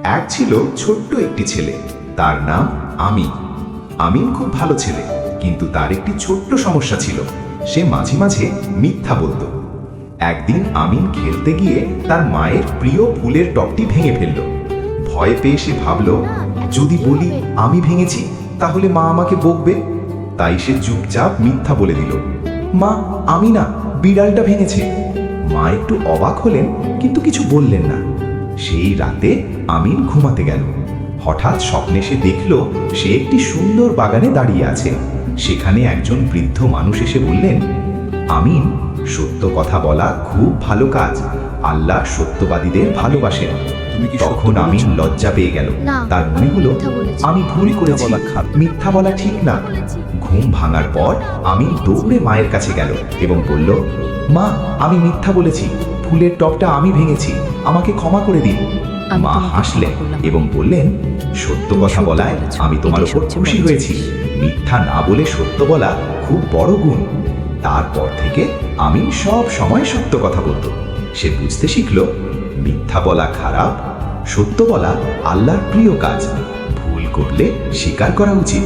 এক ছিল ছোট্ট একটি ছেলে, তার নাম আমিন। আমিন খুব ভালো ছেলে, কিন্তু তার একটি ছোট্ট সমস্যা ছিল, সে মাঝে মাঝে মিথ্যা বলতো। একদিন আমিন খেলতে গিয়ে তার মায়ের প্রিয় ফুলের টবটি ভেঙে ফেলল। ভয় পেয়ে সে ভাবল, যদি বলি আমি ভেঙেছি তাহলে মা আমাকে বকবে। তাই সে চুপচাপ মিথ্যা বলে দিল, মা আমি না, বিড়ালটা ভেঙেছে। মা একটু অবাক হলেন, কিন্তু কিছু বললেন না। সেই রাতে আমিন ঘুমাতে গেল। হঠাৎ স্বপ্নে সে দেখল সে একটি সুন্দর বাগানে দাঁড়িয়ে আছে। সেখানে একজন বৃদ্ধ মানুষ এসে বললেন, আমিন, সত্য কথা বলা খুব ভালো কাজ, আল্লাহ সত্যবাদীদের ভালোবাসেন। তখন আমিন লজ্জা পেয়ে গেল। তার মনে হলো, আমি ভুল করেছি, মিথ্যা বলা ঠিক না। ঘুম ভাঙার পর আমিন দৌড়ে মায়ের কাছে গেল এবং বলল, মা আমি মিথ্যা বলেছি, ফুলের টবটা আমি ভেঙেছি, আমাকে ক্ষমা করে দিন। মা হাসলেন এবং বললেন, সত্য কথা বলায় আমি তোমার উপর খুশি হয়েছি। মিথ্যা না বলে সত্য বলা খুব বড় গুণ। তারপর থেকে আমিন সব সময় সত্য কথা বলতো। সে বুঝতে শিখল, মিথ্যা বলা খারাপ, সত্য বলা আল্লাহর প্রিয় কাজ। ভুল করলে স্বীকার করা উচিত।